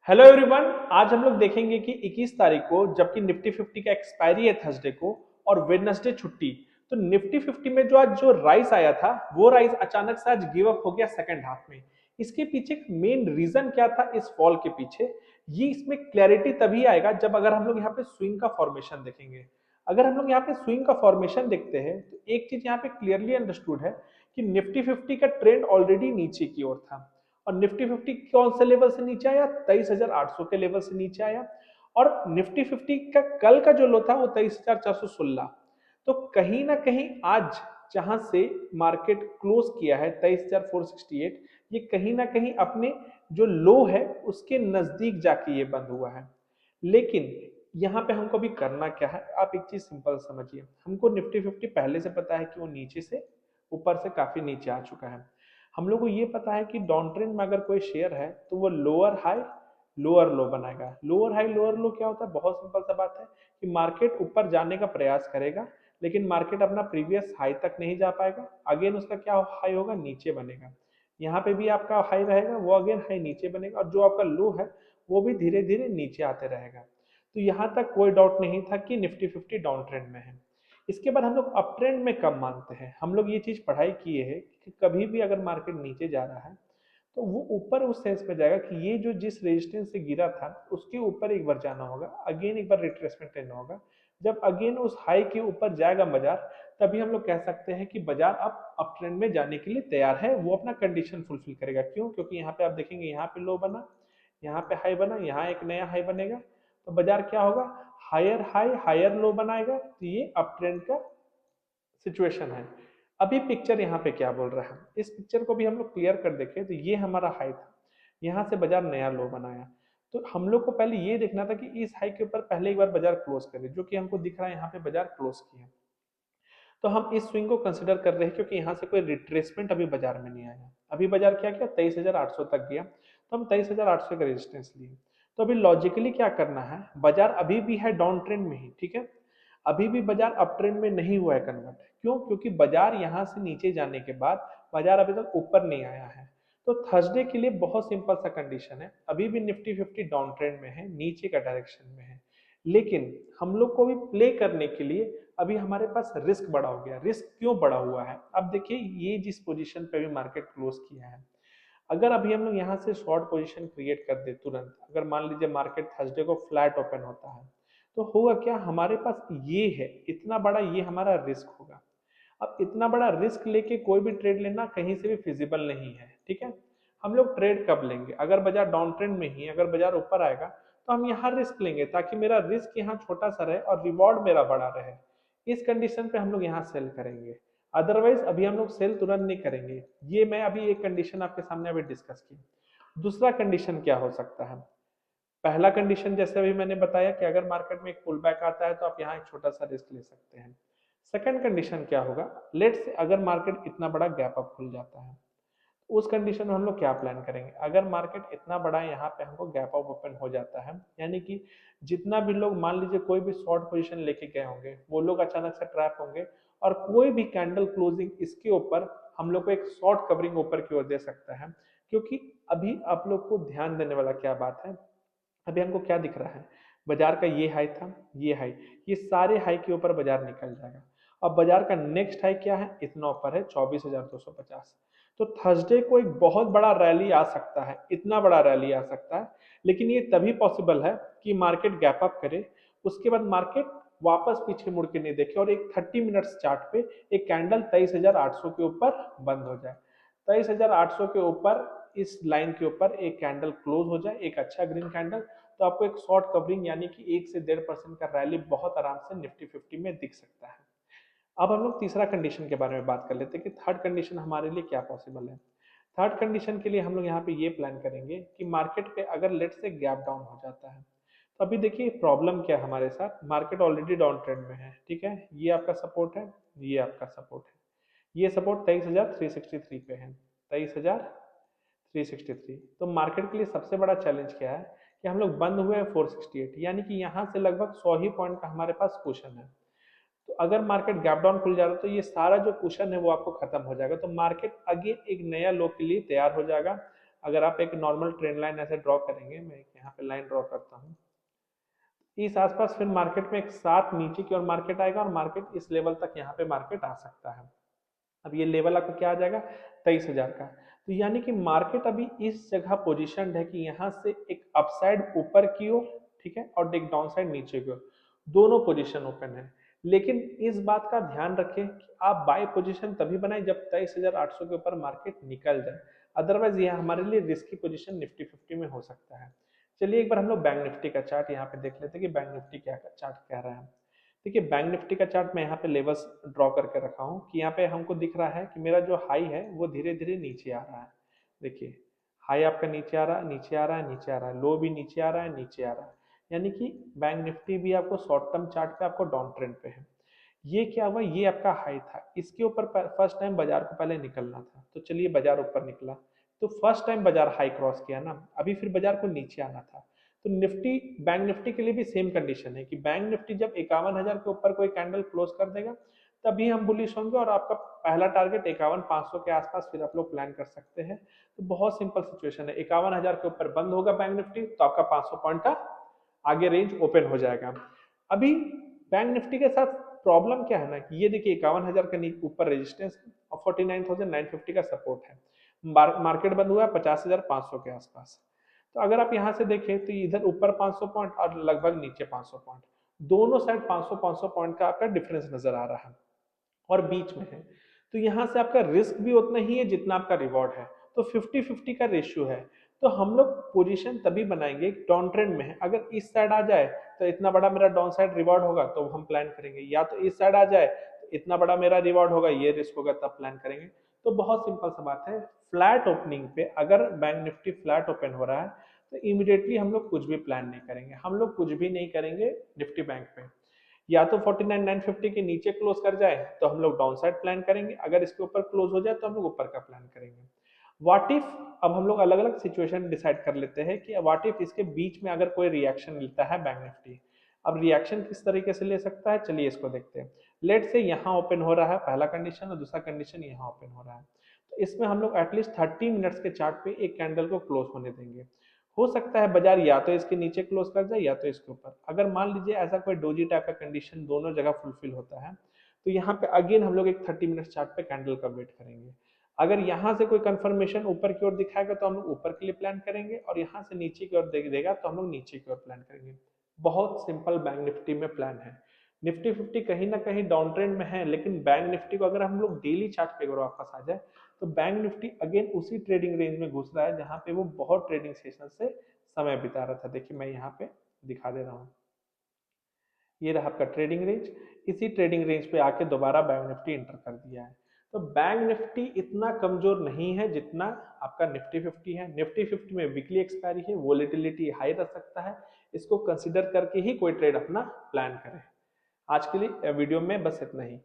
Hello everyone. आज हम लोग देखेंगे कि 21 तारीख को जबकि निफ्टी 50 का एक्सपायरी है थर्सडे को और वेडनेसडे छुट्टी। तो निफ्टी 50 में जो आज जो राइस आया था वो राइस अचानक से आज गिव अप हो गया सेकंड हाफ में। इसके पीछे मेन रीजन क्या था इस फॉल के पीछे, ये इसमें क्लैरिटी तभी आएगा जब अगर हम लोग यहाँ पे स्विंग का फॉर्मेशन देखेंगे। अगर हम लोग यहाँ पे स्विंग का फॉर्मेशन देखते हैं तो एक चीज यहाँ पे क्लियरली अंडरस्टूड है कि निफ्टी 50 का ट्रेंड ऑलरेडी नीचे की ओर था और निफ्टी 50 कौन से लेवल से नीचे आया, 23,800 के लेवल से नीचे आया। और निफ्टी 50 का कल का जो लो था वो 23,416। तो कहीं ना कहीं आज जहां से मार्केट क्लोज किया है 23,468, ये कहीं ना कहीं अपने जो लो है उसके नजदीक जाके ये बंद हुआ है। लेकिन यहाँ पे हमको भी करना क्या है, आप एक चीज सिंपल समझिए। हमको निफ्टी 50 पहले से पता है कि वो नीचे से ऊपर से काफी नीचे आ चुका है। हम लोग को ये पता है कि डाउन ट्रेंड में अगर कोई शेयर है तो वो लोअर हाई लोअर लो बनाएगा। लोअर हाई लोअर लो क्या होता है, बहुत सिंपल सा बात है कि मार्केट ऊपर जाने का प्रयास करेगा लेकिन मार्केट अपना प्रीवियस हाई तक नहीं जा पाएगा। अगेन उसका क्या हाई होगा, नीचे बनेगा। यहाँ पे भी आपका हाई रहेगा, वो अगेन हाई नीचे बनेगा और जो आपका लो है वो भी धीरे धीरे नीचे आते रहेगा। तो यहाँ तक कोई डाउट नहीं था कि निफ्टी 50 डाउन ट्रेंड में है। इसके बाद हम लोग अप ट्रेंड में कब मानते हैं, हम लोग ये चीज पढ़ाई किए हैं कि कभी भी अगर मार्केट नीचे जा रहा है तो वो ऊपर उस सेंस में जाएगा कि ये जो जिस रेजिस्टेंस से गिरा था उसके ऊपर एक बार जाना होगा, अगेन एक बार रिट्रेसमेंट लेना होगा। जब अगेन उस हाई के ऊपर जाएगा बाजार, तभी हम लोग कह सकते हैं कि बाजार अब अप ट्रेंड में जाने के लिए तैयार है, वो अपना कंडीशन फुलफिल करेगा। क्यों? क्योंकि यहाँ पे आप देखेंगे यहाँ पे लो बना, यहाँ पे हाई बना, यहाँ एक नया हाई बनेगा। तो बाजार क्या होगा, हायर हाई हायर लो बनाएगा। तो ये अप ट्रेंड का सिचुएशन है। अभी पिक्चर यहाँ पे क्या बोल रहा है, इस पिक्चर को भी हम लोग क्लियर कर देखें तो ये हमारा हाई था, यहाँ से बाजार नया लो बनाया। तो हम लोग को पहले ये देखना था कि इस हाई के ऊपर पहले एक बार बाजार क्लोज करे, जो कि हमको दिख रहा है यहाँ पे बाजार क्लोज किया। तो हम इस स्विंग को कंसिडर कर रहे हैं क्योंकि यहाँ से कोई रिट्रेसमेंट अभी बाजार में नहीं आया। अभी बाजार क्या किया, 23,800 तक गया, तो हम 23,800 का रेजिस्टेंस लिए। तो अभी लॉजिकली क्या करना है, बाजार अभी भी है डाउन ट्रेंड में ही, ठीक है। अभी भी बाजार अप ट्रेंड में नहीं हुआ है कन्वर्ट। क्यों? क्योंकि बाजार यहाँ से नीचे जाने के बाद बाजार अभी तक ऊपर नहीं आया है। तो थर्सडे के लिए बहुत सिंपल सा कंडीशन है, अभी भी निफ्टी 50 डाउन ट्रेंड में है, नीचे का डायरेक्शन में है। लेकिन हम लोग को भी प्ले करने के लिए अभी हमारे पास रिस्क बढ़ा हो गया। रिस्क क्यों बढ़ा हुआ है, अब देखिए ये जिस पोजीशन पे भी मार्केट क्लोज किया है, अगर अभी हम लोग यहाँ से शॉर्ट पोजीशन क्रिएट कर दे तुरंत, अगर मान लीजिए मार्केट थर्सडे को फ्लैट ओपन होता है, तो होगा क्या, हमारे पास ये है इतना बड़ा, ये हमारा रिस्क होगा। अब इतना बड़ा रिस्क लेके कोई भी ट्रेड लेना कहीं से भी फिजिबल नहीं है, ठीक है। हम लोग ट्रेड कब लेंगे, अगर बाजार डाउन ट्रेंड में ही, अगर बाजार ऊपर आएगा तो हम यहाँ रिस्क लेंगे ताकि मेरा रिस्क यहाँ छोटा सा रहे और रिवॉर्ड मेरा बड़ा रहे। इस कंडीशन पे हम लोग यहाँ सेल करेंगे। अदरवाइज अभी हम लोग सेल तुरंत नहीं करेंगे। ये मैं अभी एक कंडीशन आपके सामने अभी डिस्कस की। दूसरा कंडीशन क्या हो सकता है, पहला कंडीशन जैसे अभी मैंने बताया कि अगर मार्केट में एक पुल बैक आता है तो आप यहाँ एक छोटा सा रिस्क ले सकते हैं। सेकंड कंडीशन क्या होगा, लेट से अगर मार्केट इतना बड़ा गैप अप खुल जाता है, उस कंडीशन में हम लोग क्या प्लान करेंगे। अगर मार्केट इतना बड़ा यहाँ पे हमको गैप अप ओपन हो जाता है, यानी कि जितना भी लोग मान लीजिए कोई भी शॉर्ट पोजीशन लेके गए होंगे वो लोग अचानक से ट्रैप होंगे और कोई भी कैंडल क्लोजिंग इसके ऊपर हम लोग को एक शॉर्ट कवरिंग ऊपर की ओर दे सकता है। क्योंकि अभी आप लोग को ध्यान देने वाला क्या बात है, अभी हमको क्या दिख रहा है, बाजार का ये हाई था, ये हाई, ये सारे हाई के ऊपर बाजार निकल जाएगा। अब बाजार का नेक्स्ट हाई क्या है, इतना ऊपर है 24,250। तो थर्सडे को एक बहुत बड़ा रैली आ सकता है, इतना बड़ा रैली आ सकता है। लेकिन ये तभी पॉसिबल है कि मार्केट गैप अप करे, उसके बाद मार्केट वापस पीछे मुड़ के नहीं देखे और एक 30 मिनट्स चार्ट पे एक कैंडल 23,800 के ऊपर बंद हो जाए। 23,800 के ऊपर इस लाइन के ऊपर एक कैंडल क्लोज हो जाए, एक अच्छा ग्रीन कैंडल, तो आपको एक शॉर्ट कवरिंग यानी कि 1 से 1.5% का रैली बहुत आराम से निफ्टी 50 में दिख सकता है। अब हम लोग तीसरा कंडीशन के बारे में बात कर लेते हैं कि थर्ड कंडीशन हमारे लिए क्या पॉसिबल है। थर्ड कंडीशन के लिए हम लोग यहाँ पे ये प्लान करेंगे कि मार्केट पे अगर लेट से गैप डाउन हो जाता है, तो अभी देखिए प्रॉब्लम क्या है हमारे साथ, मार्केट ऑलरेडी डाउन ट्रेंड में है, ठीक है। ये आपका सपोर्ट है, ये आपका सपोर्ट है, ये सपोर्ट 23,363 पे है, 23,363। तो मार्केट के लिए सबसे बड़ा चैलेंज क्या है कि हम लोग बंद हुए हैं 468, यानी कि यहाँ से लगभग 100 ही पॉइंट का हमारे पास कुशन है। तो अगर मार्केट गैप डाउन खुल जाता है तो ये सारा जो कुशन है वो आपको खत्म हो जाएगा, तो मार्केट अगेन एक नया लो के लिए तैयार हो जाएगा। अगर आप एक नॉर्मल ट्रेंड लाइन ऐसे ड्रॉ करेंगे, मैं यहाँ पे लाइन ड्रॉ करता हूँ, इस आसपास फिर मार्केट में एक साथ नीचे की ओर मार्केट आएगा और मार्केट इस लेवल तक यहाँ पे मार्केट आ सकता है। अब ये लेवल आपका क्या आ जाएगा, 23,000 का। तो यानी कि मार्केट अभी इस जगह पोजीशनड है कि यहाँ से एक अपसाइड ऊपर की ओर, ठीक है, और एक डाउन साइड नीचे की ओर, दोनों पोजीशन ओपन है। लेकिन इस बात का ध्यान रखें कि आप बाय पोजीशन तभी बनाए जब 23,800 के ऊपर मार्केट निकल जाए, अदरवाइज ये हमारे लिए रिस्की पोजीशन निफ्टी 50 में हो सकता है। चलिए एक बार हम लोग बैंक निफ्टी का चार्ट यहाँ पे देख लेते हैं कि बैंक निफ्टी क्या चार्ट कह रहा है। देखिए बैंक निफ्टी का चार्ट मैं यहाँ पे लेवल्स ड्रॉ करके रखा हूँ कि यहाँ पे हमको दिख रहा है कि मेरा जो हाई है वो धीरे धीरे नीचे आ रहा है। देखिए हाई आपका नीचे आ रहा है, नीचे आ रहा है, नीचे आ रहा है, लो भी नीचे आ रहा है, नीचे आ रहा है, यानी कि बैंक निफ्टी भी आपको शॉर्ट टर्म चार्ट पे आपको डाउन ट्रेंड पे है। ये क्या हुआ, ये आपका हाई था, इसके ऊपर फर्स्ट टाइम बाजार को पहले निकलना था, तो चलिए बाजार ऊपर निकला, तो फर्स्ट टाइम बाजार हाई क्रॉस किया ना, अभी फिर बाजार को नीचे आना था। तो निफ्टी बैंक निफ्टी के लिए भी सेम कंडीशन है कि बैंक निफ्टी जब 51,000 के ऊपर कोई कैंडल क्लोज कर देगा तभी हम बुलिश होंगे, और आपका पहला टारगेट 51,500 के आसपास फिर आप लोग प्लान कर सकते हैं। तो बहुत सिंपल सिचुएशन है, 51,000 के ऊपर बंद होगा बैंक निफ्टी तो आपका 500 पॉइंट का आगे रेंज ओपन हो जाएगा। अभी बैंक निफ्टी के साथ प्रॉब्लम क्या है ना कि ये देखिए 51,000 के ऊपर रेजिस्टेंस है और 49,950 का सपोर्ट है। मार्केट बंद हुआ है 50,500 के आसपास। तो अगर आप यहाँ से देखें तो इधर ऊपर 500 पॉइंट और लगभग नीचे 500 पॉइंट, दोनों साइड 500-500 पॉइंट का आपका डिफरेंस नजर आ रहा है और बीच में है। तो यहाँ से आपका रिस्क भी उतना ही है जितना आपका रिवॉर्ड है, तो 50-50 का रेशियो है। तो हम लोग पोजीशन तभी बनाएंगे डाउन ट्रेंड में है, अगर इस साइड आ जाए तो इतना बड़ा मेरा डाउन साइड रिवॉर्ड होगा तो हम प्लान करेंगे, या तो इस साइड आ जाए तो इतना बड़ा मेरा रिवॉर्ड होगा, ये रिस्क होगा, तब प्लान करेंगे। तो बहुत सिंपल सा बात है, फ्लैट ओपनिंग पे अगर बैंक निफ्टी फ्लैट ओपन हो रहा है तो इमीडिएटली हम लोग कुछ भी प्लान नहीं करेंगे, हम लोग कुछ भी नहीं करेंगे निफ्टी बैंक पे। या तो 49,950 के नीचे क्लोज कर जाए तो हम लोग डाउन साइड प्लान करेंगे, अगर इसके ऊपर क्लोज हो जाए तो हम लोग ऊपर का प्लान करेंगे। व्हाट इफ, अब हम लोग अलग अलग सिचुएशन डिसाइड कर लेते हैं कि व्हाट इफ इसके बीच में अगर कोई रिएक्शन मिलता है बैंक निफ्टी, अब रिएक्शन किस तरीके से ले सकता है, चलिए इसको देखते हैं। लेट से यहाँ ओपन हो रहा है पहला कंडीशन और दूसरा कंडीशन यहाँ ओपन हो रहा है, तो इसमें हम लोग एटलीस्ट 30 मिनट्स के चार्ट पे एक कैंडल को क्लोज होने देंगे। हो सकता है बाजार या तो इसके नीचे क्लोज कर जाए या तो इसके ऊपर। अगर मान लीजिए ऐसा कोई डोजी टाइप का कंडीशन दोनों जगह फुलफिल होता है तो यहाँ पे अगेन हम लोग एक 30 मिनट चार्ट पे कैंडल का वेट करेंगे। अगर यहाँ से कोई कंफर्मेशन ऊपर की ओर दिखाएगा तो हम लोग ऊपर के लिए प्लान करेंगे, और यहाँ से नीचे की ओर देगा तो हम लोग नीचे की ओर प्लान करेंगे। बहुत सिंपल बैंक निफ्टी में प्लान है। निफ्टी 50 कहीं ना कहीं डाउन ट्रेंड में है, लेकिन बैंक निफ्टी को अगर हम लोग डेली चार्ट पे अगर वापस आ जाए तो बैंक निफ्टी अगेन उसी ट्रेडिंग रेंज में घुस रहा है जहां पे वो बहुत ट्रेडिंग सेशन से समय बिता रहा था। देखिए मैं यहाँ पे दिखा दे रहा हूँ, ये रहा आपका ट्रेडिंग रेंज, इसी ट्रेडिंग रेंज पे आके दोबारा बैंक निफ्टी इंटर कर दिया है। तो बैंक निफ्टी इतना कमजोर नहीं है जितना आपका निफ्टी 50 है। निफ्टी 50 में वीकली एक्सपायरी है, वोलेटिलिटी हाई रह सकता है, इसको कंसिडर करके ही कोई ट्रेड अपना प्लान करें। आज के लिए वीडियो में बस इतना ही।